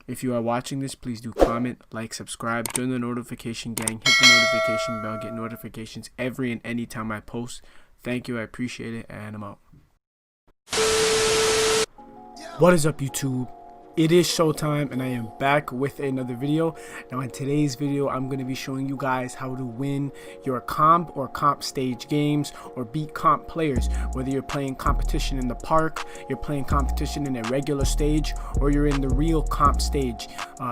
If you are watching this, please do comment, like, subscribe, join the notification gang, hit the notification bell, get notifications every and any time I post. Thank you, I appreciate it, and I'm out. What is up, YouTube? It is showtime and I am back with another video. Now in today's video, I'm going to be showing you guys how to win your comp or comp stage games or beat comp players, whether you're playing competition in the park, you're playing competition in a regular stage, or you're in the real comp stage.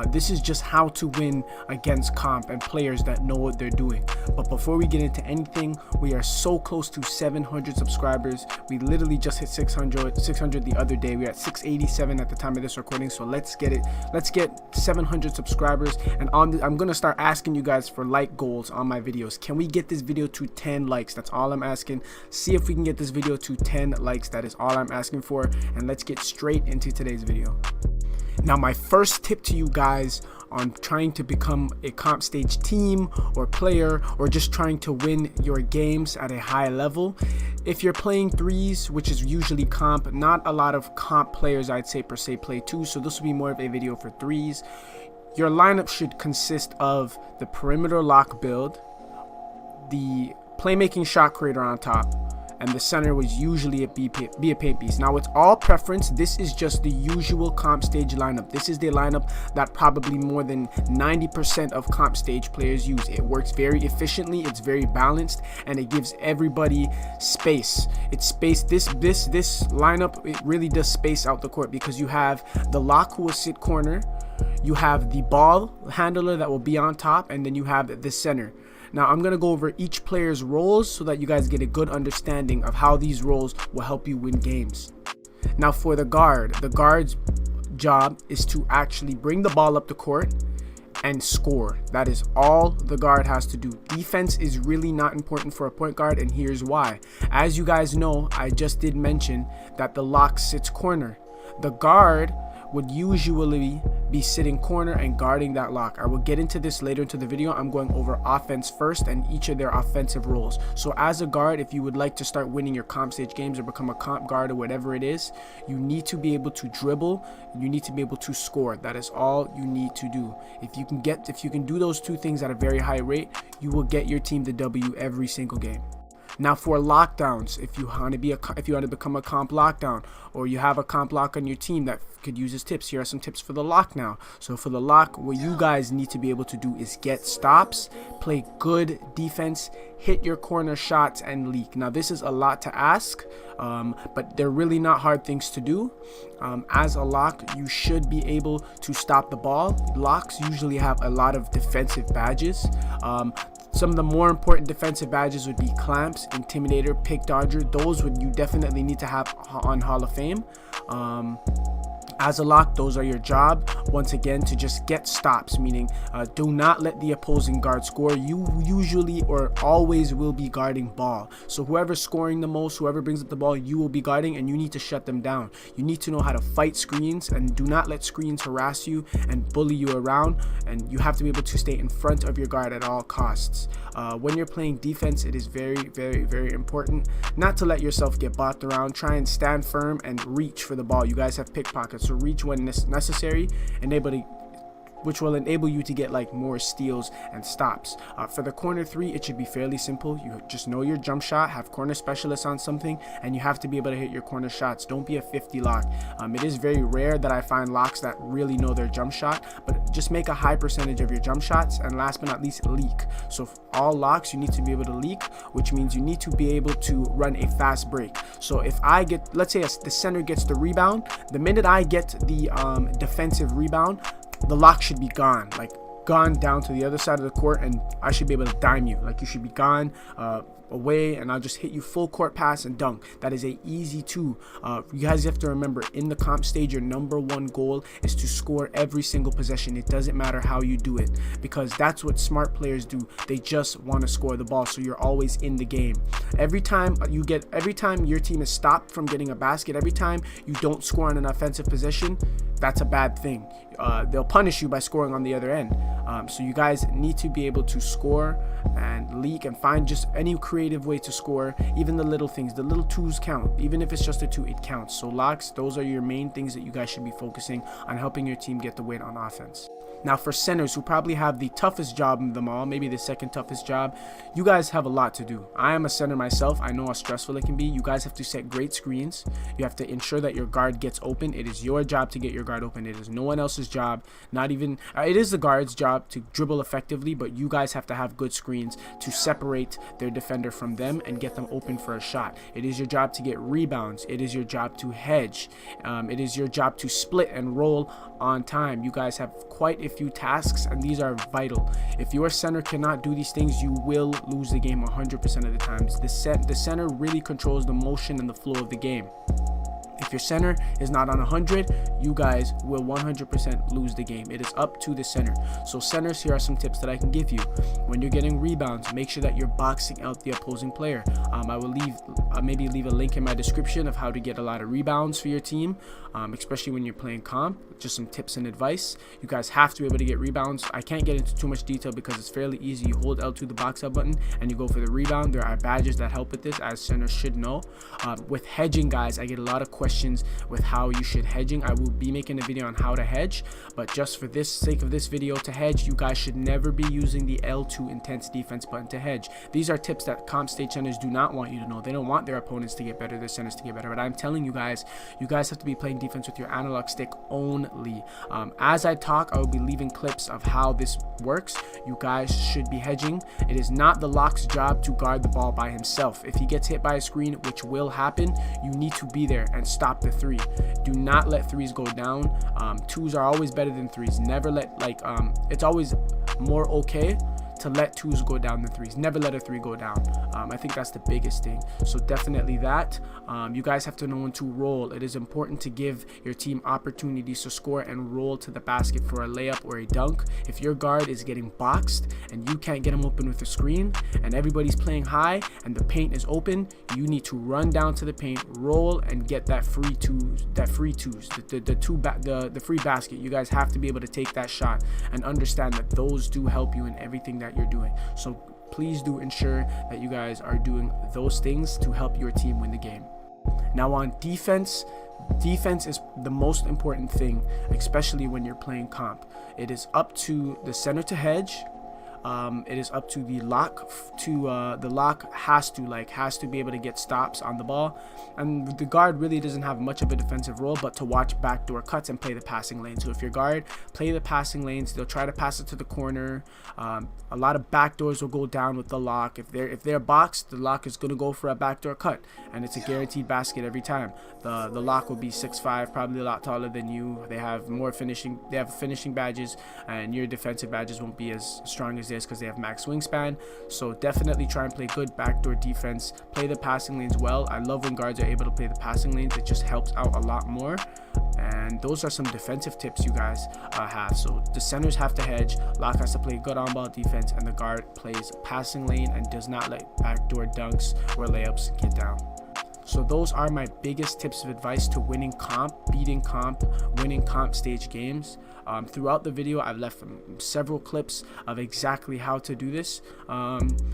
This is just how to win against comp and players that know what they're doing. But before we get into anything, we are so close to 700 subscribers. We literally just hit 600 the other day. We're at 687 at the time of this recording. So let's get it. Let's get 700 subscribers, and I'm gonna start asking you guys for like goals on my videos. Can we get this video to 10 likes? That's all I'm asking. See if we can get this video to 10 likes. That is all I'm asking for, and let's get straight into today's video. Now my first tip to you guys on trying to become a comp stage team or player, or just trying to win your games at a high level, if you're playing threes, which is usually comp, not a lot of comp players I'd say per se play twos, so this will be more of a video for threes. Your lineup should consist of the perimeter lock build, the playmaking shot creator on top, and the center was usually be a paint piece. Now it's all preference. This is just the usual comp stage lineup. This is the lineup that probably more than 90% of comp stage players use. It works very efficiently, it's very balanced, and it gives everybody space. It's space. This lineup, it really does space out the court, because you have the lock who will sit corner, you have the ball handler that will be on top, and then you have the center. Now I'm going to go over each player's roles so that you guys get a good understanding of how these roles will help you win games. Now for the guard's job is to actually bring the ball up the court and score. That is all the guard has to do. Defense is really not important for a point guard, and here's why. As you guys know, I just did mention that the lock sits corner. The guard would usually be sitting corner and guarding that lock. I will get into this later into the video. I'm going over offense first and each of their offensive roles. So as a guard, if you would like to start winning your comp stage games or become a comp guard or whatever it is, you need to be able to dribble, you need to be able to score. That is all you need to do. If you can do those two things at a very high rate, you will get your team the W every single game. Now for lockdowns, if you want to become a comp lockdown, or you have a comp lock on your team that could use his tips, here are some tips for the lock now. So for the lock, what you guys need to be able to do is get stops, play good defense, hit your corner shots, and leak. Now this is a lot to ask, but they're really not hard things to do. As a lock, you should be able to stop the ball. Locks usually have a lot of defensive badges. Some of the more important defensive badges would be clamps, intimidator, pick dodger. Those would you definitely need to have on Hall of Fame. As a lock, those are your job, once again, to just get stops, meaning do not let the opposing guard score. You usually or always will be guarding ball. So whoever's scoring the most, whoever brings up the ball, you will be guarding, and you need to shut them down. You need to know how to fight screens, and do not let screens harass you and bully you around, and you have to be able to stay in front of your guard at all costs. When you're playing defense, it is very, very, very important not to let yourself get bopped around. Try and stand firm and reach for the ball. You guys have pickpockets, so reach when necessary, which will enable you to get like more steals and stops. For the corner three, it should be fairly simple. You just know your jump shot, have corner specialists on something, and you have to be able to hit your corner shots. Don't be a 50 lock. It is very rare that I find locks that really know their jump shot, but just make a high percentage of your jump shots, and last but not least, leak. So for all locks, you need to be able to leak, which means you need to be able to run a fast break. So if I get, let's say the center gets the rebound, the minute I get the defensive rebound, the lock should be gone, like gone down to the other side of the court, and I should be able to dime you. Like you should be gone away, and I'll just hit you full court pass and dunk. That is a easy two. You guys have to remember, in the comp stage, your #1 goal is to score every single possession. It doesn't matter how you do it, because that's what smart players do. They just want to score the ball, so you're always in the game. Every time your team is stopped from getting a basket, every time you don't score on an offensive possession, that's a bad thing. They'll punish you by scoring on the other end. So you guys need to be able to score and leak and find just any creative creative way to score. Even the little things, the little twos count. Even if it's just a 2, it counts. So locks, those are your main things that you guys should be focusing on helping your team get the win on offense. Now for centers, who probably have the toughest job of them all, maybe the second toughest job, you guys have a lot to do. I am a center myself. I know how stressful it can be. You guys have to set great screens. You have to ensure that your guard gets open. It is your job to get your guard open. It is no one else's job. Not even it is the guard's job to dribble effectively, but you guys have to have good screens to separate their defender from them and get them open for a shot. It is your job to get rebounds. It is your job to hedge. It is your job to split and roll on time. You guys have quite a few tasks, and these are vital. If your center cannot do these things, you will lose the game 100% of the times. The center really controls the motion and the flow of the game. If your center is not on 100, you guys will 100% lose the game. It is up to the center. So centers, here are some tips that I can give you. When you're getting rebounds, make sure that you're boxing out the opposing player. I will maybe leave a link in my description of how to get a lot of rebounds for your team, especially when you're playing comp. Just some tips and advice. You guys have to be able to get rebounds. I can't get into too much detail because it's fairly easy. You hold L2, the box out button, and you go for the rebound. There are badges that help with this, as centers should know. With hedging, guys, I get a lot of questions with how you should hedging. I will be making a video on how to hedge, but just for this sake of this video, to hedge, you guys should never be using the L2 intense defense button to hedge. These are tips that comp stage centers do not want you to know. They don't want their opponents to get better, their centers to get better, but I'm telling you guys have to be playing defense with your analog stick only. As I talk, I will be leaving clips of how this works. You guys should be hedging. It is not the lock's job to guard the ball by himself. If he gets hit by a screen, which will happen, you need to be there and stop the 3. Do not let 3s go down. 2s are always better than 3s. Never let, it's always more okay to let 2s go down than 3s. Never let a 3 go down. I think that's the biggest thing. So definitely that. You guys have to know when to roll. It is important to give your team opportunities to score and roll to the basket for a layup or a dunk. If your guard is getting boxed and you can't get him open with a screen, and everybody's playing high and the paint is open, you need to run down to the paint, roll, and get that free twos, the free basket. You guys have to be able to take that shot and understand that those do help you in everything that you're doing. So please do ensure that you guys are doing those things to help your team win the game. Now on defense is the most important thing, especially when you're playing comp. It is up to the center to hedge. It is up to the lock the lock has to be able to get stops on the ball, and the guard really doesn't have much of a defensive role but to watch backdoor cuts and play the passing lane. So if your guard play the passing lanes, they'll try to pass it to the corner. A lot of backdoors will go down with the lock. If they're boxed, the lock is going to go for a backdoor cut, and it's a guaranteed basket every time. The lock will be 6'5", probably a lot taller than you. They have finishing badges, and your defensive badges won't be as strong as theirs because they have max wingspan. So definitely try and play good backdoor defense. Play the passing lanes well. I love when guards are able to play the passing lanes. It just helps out a lot more. And those are some defensive tips you guys have. So the centers have to hedge, lock has to play good on ball defense, and the guard plays passing lane and does not let backdoor dunks or layups get down. So those are my biggest tips of advice to winning comp, beating comp, winning comp stage games. Throughout the video, I've left several clips of exactly how to do this.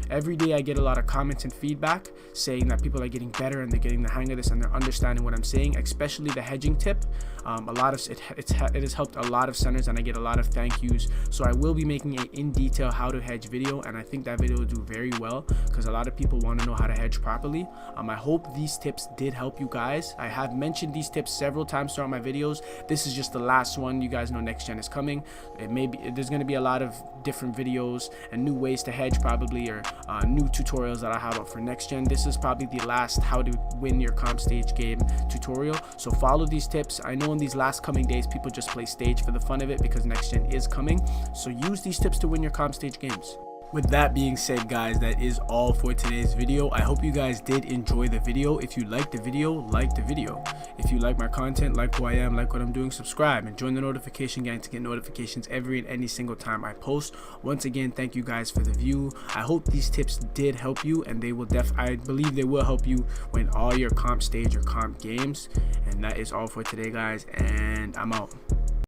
Every day I get a lot of comments and feedback saying that people are getting better and they're getting the hang of this and they're understanding what I'm saying, especially the hedging tip. It has helped a lot of centers, and I get a lot of thank yous. So I will be making an in detail how to hedge video, and I think that video will do very well because a lot of people want to know how to hedge properly. I hope these tips did help you guys. I have mentioned these tips several times throughout my videos. This is just the last one. You guys know next gen is coming. There's going to be a lot of different videos and new ways to hedge probably, or new tutorials that I have up for next gen. This is probably the last how to win your comp stage game tutorial. So follow these tips. I know in these last coming days people just play stage for the fun of it because next gen is coming. So use these tips to win your comp stage games. With that being said, guys, that is all for today's video. I hope you guys did enjoy the video. If you liked the video, like the video. If you like my content, like who I am, like what I'm doing, subscribe and join the notification gang to get notifications every and any single time I post. Once again, thank you guys for the view. I hope these tips did help you, and they will I believe they will help you win all your comp stage or comp games. And that is all for today, guys, and I'm out.